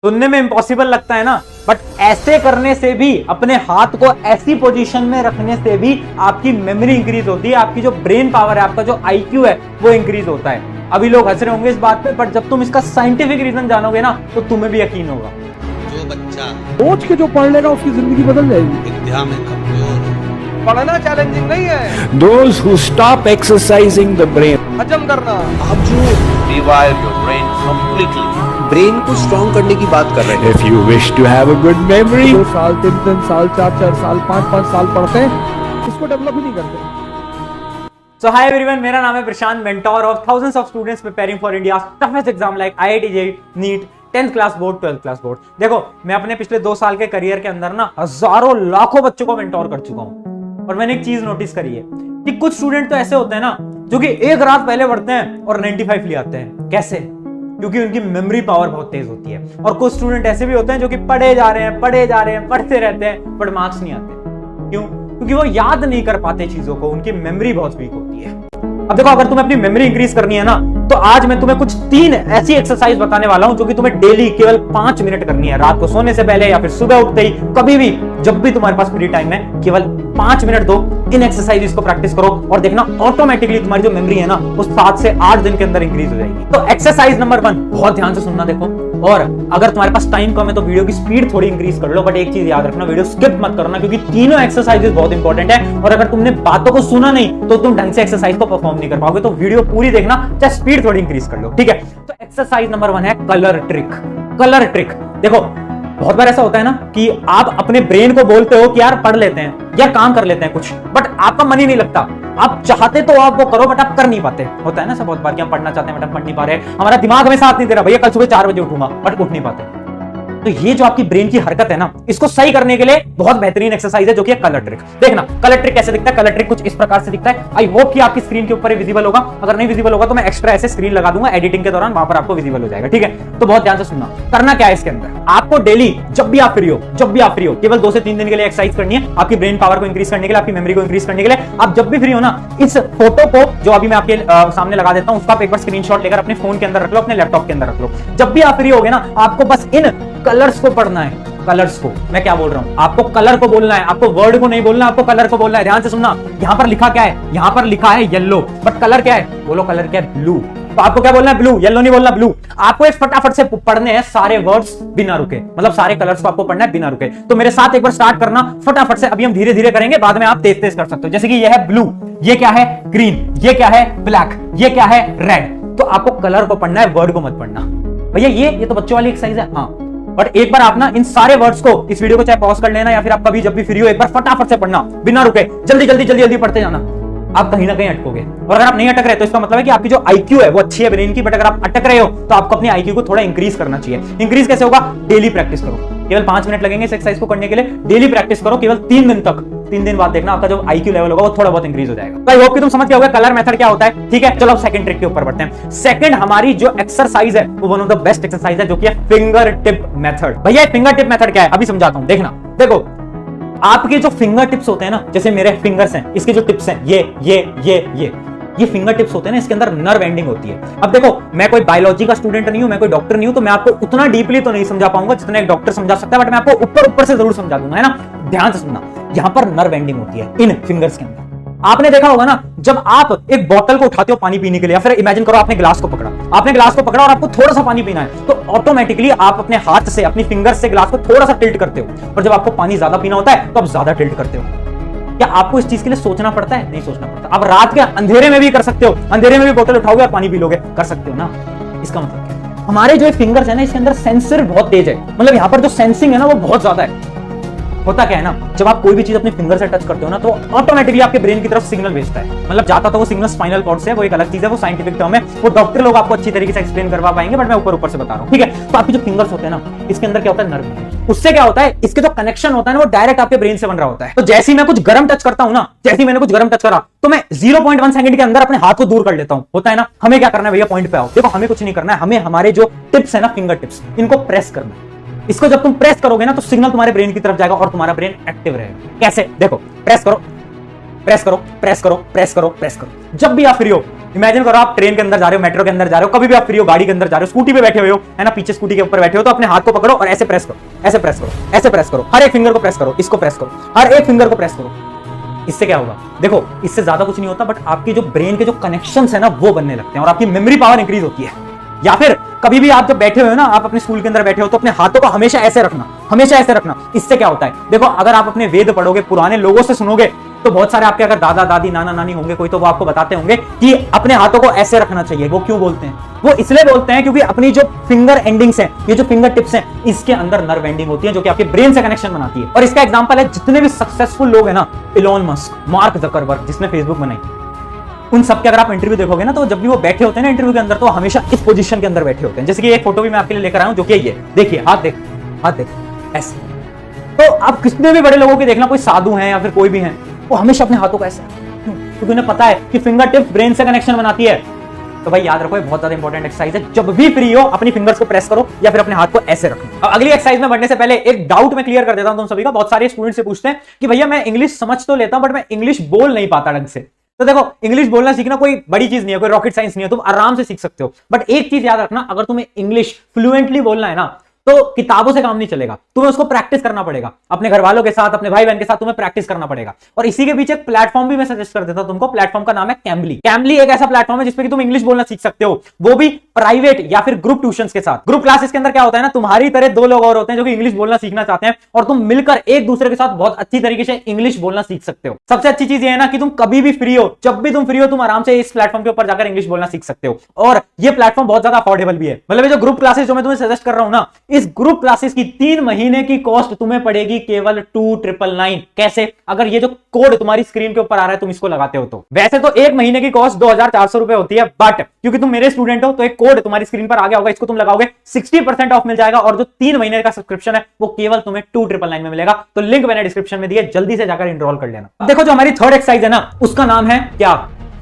सुनने में इम्पॉसिबल लगता है ना, बट ऐसे करने से भी, अपने हाथ को ऐसी पोजीशन में रखने से भी आपकी मेमोरी इंक्रीज होती है, आपकी जो ब्रेन पावर है, आपका जो IQ है वो इंक्रीज होता है। अभी लोग हंस रहे होंगे इस बात पे, बट जब तुम इसका साइंटिफिक रीजन जानोगे ना तो तुम्हें भी यकीन होगा। जो बच्चा सोच के जो पढ़ लेगा उसकी जिंदगी बदल जाएगी। विद्या में कमजोर, पढ़ना चैलेंजिंग नहीं है, Those who stop exercising the brain, हजम करना। आप जो revive your brain completely। Brain को स्ट्रॉन्ग करने की बात कर रहे हैं, if you wish to have a good memory, 2 साल 3 साल 4 साल 5 साल पढ़ते हैं, इसको डेवलप ही नहीं करते। So hi everyone, मेरा नाम है प्रशांत, mentor of thousands of students preparing for India's toughest exam like IIT JEE, NEET, 10th class board, 12th class board. देखो, मैं अपने पिछले 2 साल के करियर के अंदर ना हजारों लाखों बच्चों को मेंटोर कर चुका हूं, और मैंने एक चीज नोटिस करी है कि कुछ स्टूडेंट तो ऐसे होते हैं ना जो कि एक रात पहले पढ़ते हैं और 95 ले आते हैं। कैसे? क्योंकि उनकी मेमोरी पावर बहुत तेज होती है। और कुछ स्टूडेंट ऐसे भी होते हैं जो कि पढ़े जा रहे हैं, पढ़ते रहते हैं, बट मार्क्स नहीं आते। क्यों? क्योंकि वो याद नहीं कर पाते चीजों को, उनकी मेमोरी बहुत वीक होती है। अब देखो, अगर तुम्हें अपनी मेमोरी इंक्रीज करनी है ना, तो आज मैं तुम्हें कुछ 3 ऐसी एक्सरसाइज बताने वाला हूं जो कि तुम्हें डेली केवल 5 मिनट करनी है, रात को सोने से पहले या फिर सुबह उठते ही, कभी भी, जब भी तुम्हारे पास फ्री टाइम है, केवल 5 मिनट दो, इन एक्सरसाइज को प्रैक्टिस करो और देखना ऑटोमेटिकली तुम्हारी जो मेमोरी है ना वो 7 से 8 दिन के अंदर इंक्रीज हो जाएगी। तो एक्सरसाइज नंबर 1, बहुत ध्यान से सुनना। देखो, और अगर तुम्हारे पास टाइम कम है तो वीडियो की स्पीड थोड़ी इंक्रीज कर लो, बट एक चीज याद रखना, वीडियो स्किप मत करना, क्योंकि तीनों एक्सरसाइजेस बहुत इंपॉर्टेंट है। और अगर तुमने बातों को सुना नहीं तो तुम ढंग से एक्सरसाइज को परफॉर्म नहीं कर पाओगे। तो वीडियो पूरी देखना, चाहे स्पीड थोड़ी इंक्रीज कर लो, ठीक है। तो एक्सरसाइज नंबर 1 है कलर ट्रिक। कलर ट्रिक, देखो, बहुत बार ऐसा होता है ना कि आप अपने ब्रेन को बोलते हो कि यार पढ़ लेते हैं, यार काम कर लेते हैं कुछ, बट आपका मन ही नहीं लगता। आप चाहते तो आप वो करो, बट आप कर नहीं पाते। होता है ना सब बहुत बार कि हम पढ़ना चाहते हैं बट हम पढ़ नहीं पा रहे, हमारा दिमाग हमें साथ नहीं दे रहा, भैया कल सुबह 4 बजे उठूंगा, बट उठ नहीं पाते। तो ये जो आपकी ब्रेन की हरकत है ना, इसको सही करने के लिए बहुत बेहतरीन एक्सरसाइज है जो कि है कलर ट्रिक। देखना कलर ट्रिक कैसे दिखता है। कलर ट्रिक कुछ इस प्रकार से दिखता है। आई होप कि आपकी स्क्रीन के ऊपर विजिबल होगा, अगर नहीं विजिबल होगा तो मैं एक्स्ट्रा ऐसे स्क्रीन लगा दूंगा एडिटिंग के दौरान, वहां पर आपको विजिबल हो जाएगा, ठीक है। तो बहुत ध्यान से सुनना। करना क्या है इसके अंदर, आपको डेली जब भी आप फ्री हो, केवल 2 से 3 दिन के लिए एक्सरसाइज करनी है, आपकी ब्रेन पावर को इंक्रीज करने के लिए, आपकी मेमोरी को इंक्रीज करने के लिए। आप जब भी फ्री हो ना, इस फोटो को जो अभी मैं आपके सामने लगा देता हूं, उसका आप एक बार स्क्रीनशॉट लेकर अपने फोन के अंदर रख लो, अपने लैपटॉप के अंदर रख लो। जब भी आप फ्री होगे ना, आपको बस इन कलर्स को पढ़ना है। कलर्स को, मैं क्या बोल रहा हूं, आपको कलर को बोलना है, आपको वर्ड को नहीं बोलना, आपको कलर को बोलना है। ध्यान से सुनना, यहां पर लिखा क्या है, यहां पर लिखा है येलो, बट कलर क्या है, बोलो कलर क्या है, ब्लू। तो आपको क्या बोलना है, ब्लू, येलो नहीं बोलना, ब्लू। आपको एक फटाफट से पढ़ने हैं सारे वर्ड्स बिना रुके, मतलब सारे कलर्स को आपको पढ़ना है बिना रुके। तो मेरे साथ एक बार स्टार्ट करना फटाफट से। अभी हम धीरे धीरे करेंगे, बाद में आप तेज तेज कर सकते हो। जैसे कि ये है ब्लू, ये क्या है ग्रीन, ये क्या है ब्लैक, ये क्या है रेड। तो आपको कलर को पढ़ना है, वर्ड को मत पढ़ना। भैया ये तो बच्चों वाली एक्सरसाइज है, हाँ, बट एक बार आप ना इन सारे वर्ड्स को, इस वीडियो को चाहे पॉज कर लेना या फिर आप कभी जब भी फ्री हो, एक बार फटाफट से पढ़ना बिना रुके, जल्दी पढ़ते जाना। आप कहीं ना कहीं अटकोगे, और अगर आप नहीं अटक रहे तो इसका मतलब है कि आपकी जो IQ है वो अच्छी है ब्रेन की, बट अगर आप अटक रहे हो तो आपको अपनी IQ को थोड़ा इंक्रीज करना चाहिए। इंक्रीज कैसे होगा, डेली प्रैक्टिस करो। केवल 5 मिनट लगेंगे इस एक्सरसाइज को करने के लिए, डेली प्रैक्टिस करो केवल 3 दिन तक। 3 दिन बाद देखना आपका जो IQ लेवल होगा वो थोड़ा बहुत इंक्रीज हो जाएगा। तो आई होप कि तुम समझ गए होगे कलर मेथड क्या होता है, ठीक है। चलो अब सेकंड ट्रिक के ऊपर बढ़ते हैं। सेकंड हमारी जो एक्सरसाइज है वो one of the best exercise है, जो कि है फिंगर टिप मेथड। भैया फिंगर टिप मेथड क्या है, अभी समझाता हूं। देखना, देखो, आपके जो फिंगर टिप्स होते हैं ना, जैसे मेरे फिंगर्स हैं, इसके जो टिप्स हैं, ये फिंगर टिप्स होते हैं ना, इसके अंदर नर्व एंडिंग होती है। अब देखो, मैं कोई बायोलॉजी का स्टूडेंट नहीं हूं, मैं कोई डॉक्टर नहीं हूं, तो मैं आपको उतना डीपली तो नहीं समझा पाऊंगा जितना एक डॉक्टर समझा सकता है, बट मैं आपको ऊपर से जरूर समझा दूंगा, है ना। ध्यान से सुनना, यहां पर नर्व एंडिंग होती है इन फिंगर्स के अंदर। आपने देखा होगा ना, जब आप एक बोतल को उठाते हो पानी पीने के लिए, या फिर इमेजिन करो आपने ग्लास को पकड़ा और आपको थोड़ा सा पानी पीना है, तो ऑटोमेटिकली आप अपने हाथ से, अपनी फिंगर्स से ग्लास को थोड़ा सा टिल्ट करते हो, और जब आपको पानी ज्यादा पीना होता है तो आप ज्यादा टिल्ट करते हो। क्या आपको इस चीज के लिए सोचना पड़ता है? नहीं सोचना पड़ता। आप रात के अंधेरे में भी कर सकते हो, अंधेरे में भी बोतल उठाओगे और पानी पी लोगे, कर सकते हो ना। इसका मतलब क्या है, हमारे जो फिंगर्स है ना, इसके अंदर सेंसर बहुत तेज है, मतलब यहाँ पर जो सेंसिंग है ना वो बहुत ज्यादा है। होता क्या है ना, जब आप कोई भी चीज अपने फिंगर से टच करते हो ना, तो ऑटोमेटिकली आपके ब्रेन की तरफ सिग्नल भेजता है। मतलब जाता तो वो सिग्नल स्पाइनल कॉर्ड से, वो एक अलग चीज है, वो साइंटिफिक टर्म है, वो डॉक्टर लोग आपको अच्छी तरीके से एक्सप्लेन करवा पाएंगे, बट मैं ऊपर से बता रहा हूं, ठीक है। तो आपके जो फिंगर्स होते हैं ना, इसके अंदर क्या होता है, नर्व। उससे क्या होता है, इसके जो कनेक्शन होता है ना, वो डायरेक्ट आपके ब्रेन से बन रहा होता है। तो जैसे ही मैं कुछ गर्म टच करता हूं ना, जैसे ही मैंने कुछ गर्म टच करा, तो मैं 0.1 सेकंड के अंदर अपने हाथ को दूर कर लेता हूं। होता है ना। हमें क्या करना है भैया, पॉइंट पे आओ। देखो, हमें कुछ नहीं करना है, हमें हमारे जो टिप्स है ना, फिंगर टिप्स, इनको प्रेस करना है। इसको जब तुम प्रेस करोगे ना, तो सिग्नल तुम्हारे ब्रेन की तरफ जाएगा और तुम्हारा ब्रेन एक्टिव रहेगा। कैसे? देखो, प्रेस करो, प्रेस करो, प्रेस करो, प्रेस करो, प्रेस करो। जब भी आप फ्री हो, इमेजिन करो आप ट्रेन के अंदर जा रहे हो, मेट्रो के अंदर जा रहे हो, कभी भी आप फ्री हो, गाड़ी के अंदर जा रहे हो, स्कूटी पे बैठे हुए हो, है ना, पीछे स्कूटी के ऊपर बैठे हो, तो अपने हाथ को पकड़ो और ऐसे प्रेस करो, ऐसे प्रेस करो, ऐसे प्रेस करो, हर एक फिंगर को प्रेस करो, इसको प्रेस करो, हर एक फिंगर को प्रेस करो। इससे क्या होगा? देखो, इससे ज्यादा कुछ नहीं होता, बट आपकी जो ब्रेन के जो कनेक्शंस है ना वो बनने लगते हैं और आपकी मेमोरी पावर इंक्रीज होती है। या फिर कभी भी आप जब बैठे हुए हो ना, आप अपने स्कूल के अंदर बैठे हो, तो अपने हाथों को हमेशा ऐसे रखना, हमेशा ऐसे रखना। इससे क्या होता है? देखो, अगर आप अपने वेद पढ़ोगे, पुराने लोगों से सुनोगे, तो बहुत सारे आपके अगर दादा दादी नाना नानी होंगे कोई, तो वो आपको बताते होंगे कि अपने हाथों को ऐसे रखना चाहिए। वो क्यों बोलते हैं? वो इसलिए बोलते हैं क्योंकि अपनी जो फिंगर एंडिंग्स हैं, ये जो फिंगर टिप्स हैं, इसके अंदर नर्व एंडिंग होती है जो कि आपके ब्रेन से कनेक्शन बनाती है। और इसका एग्जांपल है जितने भी सक्सेसफुल लोग हैं ना, इलॉन मस्क, मार्क जकरबर्ग जिसने फेसबुक बनाई, उन सबके अगर आप इंटरव्यू देखोगे ना, तो जब भी वो बैठे होते हैं ना इंटरव्यू के अंदर, तो हमेशा इस पोजीशन के अंदर बैठे होते हैं। जैसे कि एक फोटो भी मैं आपके लिए लेकर आया हूं, जो कि ये देखिए, हाथ देख, हाथ देख, ऐसे। तो आप कितने भी बड़े लोगों की देखना, कोई साधु हैं या फिर कोई भी हैं, वो हमेशा अपने हाथों को ऐसे, क्यों? क्योंकि उन्हें पता है कि फिंगर टिप्स ब्रेन से कनेक्शन बनाती है। तो भाई याद रखो, ये बहुत ज्यादा इंपॉर्टेंट एक्सरसाइज है। जब भी फ्री हो, अपनी फिंगर्स को प्रेस करो या फिर अपने हाथ को ऐसे रखो। अब अगली एक्सरसाइज में बढ़ने से पहले एक डाउट मैं क्लियर कर देता हूं तुम सभी का। बहुत सारे स्टूडेंट से पूछते हैं कि भैया मैं इंग्लिश समझ तो लेता हूं, बट मैं इंग्लिश बोल नहीं पाता ढंग से। तो देखो, इंग्लिश बोलना सीखना कोई बड़ी चीज नहीं है, कोई रॉकेट साइंस नहीं है, तुम आराम से सीख सकते हो। बट एक चीज याद रखना, अगर तुम्हें इंग्लिश फ्लुएंटली बोलना है ना, तो किताबों से काम नहीं चलेगा, तुम्हें उसको प्रैक्टिस करना पड़ेगा। अपने घर वालों के साथ, अपने भाई बहन के साथ तुम्हें प्रैक्टिस करना पड़ेगा। और इसी के पीछे एक प्लेटफॉर्म भी मैं सजेस्ट कर देता हूं तुमको। प्लेटफॉर्म का नाम है कैम्बली। कैम्बली एक ऐसा प्लेटफॉर्म है जिसपे कि तुम इंग्लिश बोलना सीख सकते हो, वो भी प्राइवेट या फिर ग्रुप ट्यूशंस के साथ। ग्रुप क्लासेस के अंदर क्या होता है ना, तुम्हारी तरह दो लोग और होते हैं जो कि इंग्लिश बोलना सीखना चाहते हैं, और तुम मिलकर एक दूसरे के साथ बहुत अच्छी तरीके से इंग्लिश बोलना सीख सकते हो। सबसे अच्छी चीज ये है ना कि तुम कभी भी फ्री हो, जब भी तुम फ्री हो, तुम आराम से इस प्लेटफॉर्म के ऊपर जाकर इंग्लिश बोलना सीख सकते हो। और ये प्लेटफॉर्म बहुत ज्यादा अफोर्डेबल भी है। मतलब जो ग्रुप क्लासेस जो मैं तुम्हें सजेस्ट कर रहा हूं ना, इस ग्रुप क्लासेस की 3 महीने की कॉस्ट तुम्हें पड़ेगी केवल 2999। कैसे? अगर ये जो कोड तुम्हारी स्क्रीन के ऊपर आ रहा है तुम इसको लगाते हो तो। वैसे तो 1 महीने की कॉस्ट 2400 रुपए होती है, बट क्योंकि तुम मेरे स्टूडेंट हो तो एक कोड तुम्हारी स्क्रीन पर आ गया होगा, इसको तुम लगाओगे 60% ऑफ मिल जाएगा। और जो 3 महीने का सब्सक्रिप्शन है वो केवल तुम्हें 2999 में मिलेगा। तो लिंक मैंने डिस्क्रिप्शन में दिया, जल्दी से जाकर एनरोल कर लेना। अब देखो, जो हमारी थर्ड एक्सरसाइज है ना, उसका नाम है क्या?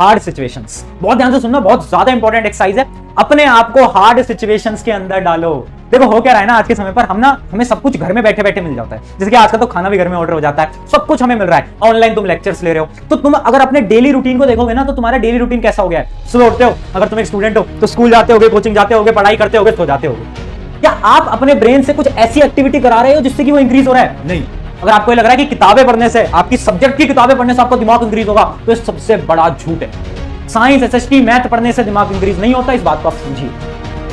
Hard situations. बहुत ध्यान से सुनना, बहुत ज्यादा इंपॉर्टेंट एक्सरसाइज है। अपने आप को हार्ड सिचुएशंस के अंदर डालो। देखो, हो क्या रहा है ना, आज के समय पर हमें सब कुछ घर में बैठे बैठे मिल जाता है। जैसे कि आजकल तो खाना भी घर में ऑर्डर हो जाता है, सब कुछ हमें मिल रहा है। ऑनलाइन तुम लेक्चर्स ले रहे हो, तो तुम अगर अपने डेली रूटीन को देखोगे ना, तो तुम्हारा डेली रूटीन कैसा हो गया है? सुबह उठते हो, अगर तुम एक स्टूडेंट हो तो स्कूल जाते होगे, कोचिंग जाते होगे, पढ़ाई करते होगे, सो जाते होगे। क्या आप अपने ब्रेन से कुछ ऐसी एक्टिविटी करा रहे हो जिससे कि वो इंक्रीज हो रहा है? नहीं। अगर आपको लग रहा है कि किताबें पढ़ने से, आपकी सब्जेक्ट की किताबें पढ़ने से आपका दिमाग इंक्रीज होगा, तो ये सबसे बड़ा झूठ है। साइंस, एसएसटी, मैथ पढ़ने से दिमाग इंक्रीज नहीं होता, इस बात को आप समझिए।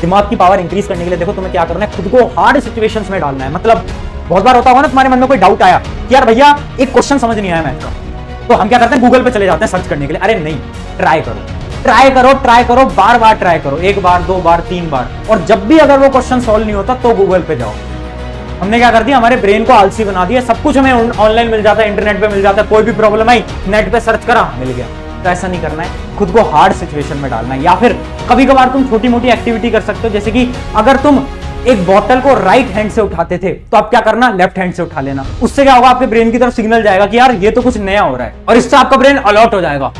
दिमाग की पावर इंक्रीज करने के लिए देखो तुम्हें क्या करना है, खुद को हार्ड सिचुएशंस में डालना है। मतलब बहुत बार होता होगा ना, तुम्हारे मन में कोई डाउट आया कि यार भैया एक क्वेश्चन समझ नहीं आया मैथ का, तो हम क्या करते हैं, गूगल पे चले जाते हैं सर्च करने के लिए। अरे नहीं, ट्राई करो, ट्राई करो, ट्राई करो, बार बार ट्राई करो, 1 बार 2 बार 3 बार। और जब भी अगर वो क्वेश्चन सॉल्व नहीं होता तो गूगल पे जाओ। हमने क्या कर दिया, हमारे ब्रेन को आलसी बना दिया। सब कुछ हमें ऑनलाइन मिल जाता है, इंटरनेट पे मिल जाता है। कोई भी प्रॉब्लम आई, नेट पे सर्च करा, मिल गया। तो ऐसा नहीं करना है, खुद को हार्ड सिचुएशन में डालना है। या फिर कभी कभार तुम छोटी मोटी एक्टिविटी कर सकते हो, जैसे कि अगर तुम एक बोतल को राइट हैंड से उठाते थे तो आप क्या करना, लेफ्ट हैंड से उठा लेना। उससे क्या होगा, आपके ब्रेन की तरफ सिग्नल जाएगा कि यार ये तो कुछ नया हो रहा है, और इससे आपका ब्रेन अलर्ट हो जाएगा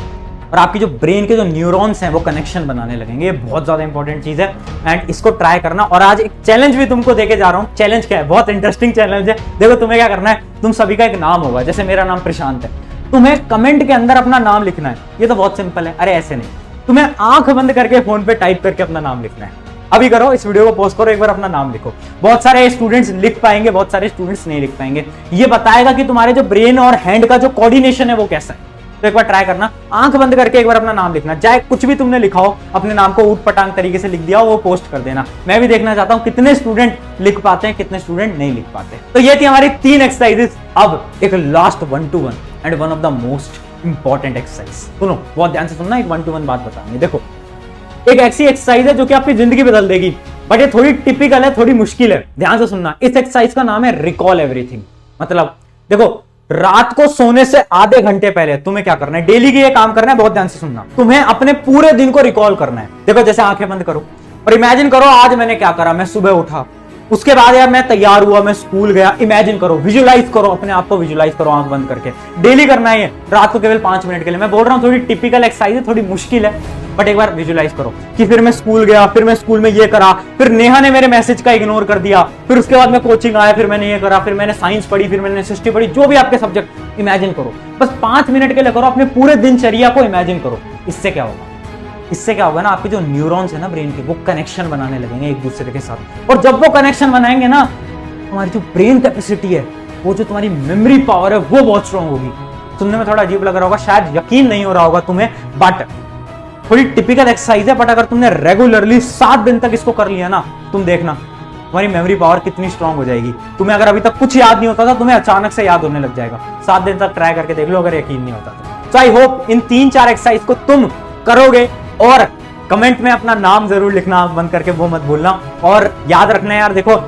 और आपकी जो ब्रेन के जो न्यूरॉन्स हैं वो कनेक्शन बनाने लगेंगे। ये बहुत ज्यादा इंपॉर्टेंट चीज है एंड इसको ट्राई करना। और आज एक चैलेंज भी तुमको देके जा रहा हूं। चैलेंज क्या है? बहुत इंटरेस्टिंग चैलेंज है। देखो, तुम्हें क्या करना है, तुम सभी का एक नाम होगा। जैसे मेरा नाम प्रशांत है, तुम्हें कमेंट के अंदर अपना नाम लिखना है। ये तो बहुत सिंपल है। अरे ऐसे नहीं, तुम्हें आंख बंद करके फोन पे टाइप करके अपना नाम लिखना है। अभी करो, इस वीडियो को पॉज करो, एक बार अपना नाम लिखो। बहुत सारे स्टूडेंट्स लिख पाएंगे, बहुत सारे स्टूडेंट्स नहीं लिख पाएंगे। ये बताएगा कि तुम्हारे जो ब्रेन और हैंड का जो कोऑर्डिनेशन है वो कैसा है। तो एक बार ट्राई करना, आंख बंद करके एक बार अपना नाम लिखना। चाहे कुछ भी तुमने लिखा हो, अपने नाम को ऊट पटांग तरीके से लिख दिया हो, वो पोस्ट कर देना। मैं भी देखना चाहता हूं कितने स्टूडेंट लिख पाते हैं, कितने स्टूडेंट नहीं लिख पाते। तो ये थी हमारी 3 एक्सरसाइजेस। अब एक last 1-to-1 and one of the most important exercise. सुनो, बहुत ध्यान से सुनना, एक 1-to-1 बात बताऊंगी। देखो, एक ऐसी एक्सरसाइज है जो कि आपकी जिंदगी बदल देगी, बट ये थोड़ी टिपिकल है, थोड़ी मुश्किल है। ध्यान से सुनना। इस एक्सरसाइज का नाम है रिकॉल एवरीथिंग। मतलब देखो, रात को सोने से आधे घंटे पहले तुम्हें क्या करना है, डेली की ये काम करना है। बहुत ध्यान से सुनना, तुम्हें अपने पूरे दिन को रिकॉल करना है। देखो, जैसे आंखें बंद करो और इमेजिन करो आज मैंने क्या करा। मैं सुबह उठा, उसके बाद यार मैं तैयार हुआ, मैं स्कूल गया। इमेजिन करो, विजुलाइज करो, अपने आप को विजुलाइज करो आंख बंद करके। डेली करना है, रात को केवल 5 मिनट के लिए। मैं बोल रहा हूँ थोड़ी टिपिकल एक्सरसाइज है, थोड़ी मुश्किल है, बट एक बार विजुलाइज करो कि फिर मैं स्कूल गया, फिर मैं स्कूल में ये करा, फिर नेहा ने मेरे मैसेज का इग्नोर कर दिया, फिर उसके बाद मैं कोचिंग आया, फिर मैंने ये करा, फिर मैंने साइंस पढ़ी, फिर मैंने एसएसटी पढ़ी। जो भी आपके सब्जेक्ट, इमेजिन करो। बस 5 मिनट के लिए करो, अपने पूरे दिनचर्या को इमेजिन करो। इससे क्या होगा, इससे क्या होगा ना, आपके जो न्यूरॉन्स है ना ब्रेन के, वो कनेक्शन बनाने लगेंगे एक दूसरे के साथ। और जब वो कनेक्शन बनाएंगे ना, हमारी जो ब्रेन कैपेसिटी है, वो जो तुम्हारी मेमोरी पावर है, वो बहुत स्ट्रांग होगी। सुनने में थोड़ा अजीब लग रहा होगा, शायद यकीन नहीं हो रहा होगा तुम्हें, बट थोड़ी टिपिकल एक्सरसाइज है, बट अगर तुमने रेगुलरली 7 दिन तक इसको कर लिया ना, तुम देखना तुम्हारी मेमोरी पावर कितनी स्ट्रांग हो जाएगी। तुम्हें अगर अभी तक कुछ याद नहीं होता था, तुम्हें अचानक से याद होने लग जाएगा। 7 दिन तक ट्राई करके देख लो अगर यकीन नहीं होता तो। आई होप इन 3-4 एक्सरसाइज को तुम करोगे, और कमेंट में अपना नाम जरूर लिखना, बंद करके वो मत भूलना। और याद रखना यार, देखो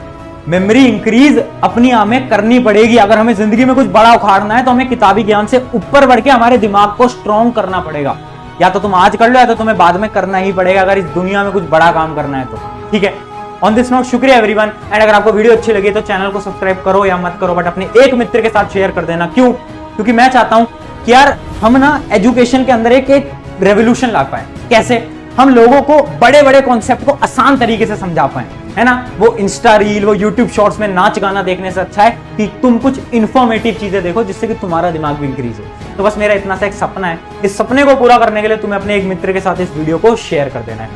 मेमोरी इंक्रीज अपनी हमें करनी पड़ेगी। अगर हमें जिंदगी में कुछ बड़ा उखाड़ना है तो हमें किताबी ज्ञान से ऊपर बढ़ के हमारे दिमाग को स्ट्रांग करना पड़ेगा। या तो तुम आज कर लो, या तो तुम्हें बाद में करना ही पड़ेगा अगर इस दुनिया में कुछ बड़ा काम करना है तो। ठीक है, ऑन दिस नोट शुक्रिया एवरीवन। एंड अगर आपको वीडियो अच्छी लगी तो चैनल को सब्सक्राइब करो या मत करो, बट अपने एक मित्र के साथ शेयर कर देना। क्यों? क्योंकि मैं चाहता हूं कि यार हम ना एजुकेशन के अंदर एक रेवोल्यूशन ला पाए। कैसे? हम लोगों को बड़े बड़े कॉन्सेप्ट को आसान तरीके से समझा पाए, है ना। वो इंस्टा रील, वो यूट्यूब शॉर्ट्स में नाच गाना देखने से अच्छा है कि तुम कुछ इंफॉर्मेटिव चीजें देखो जिससे कि तुम्हारा दिमाग भी इंक्रीज हो। तो बस मेरा इतना सा एक सपना है, इस सपने को पूरा करने के लिए तुम्हें अपने एक मित्र के साथ इस वीडियो को शेयर कर देना है।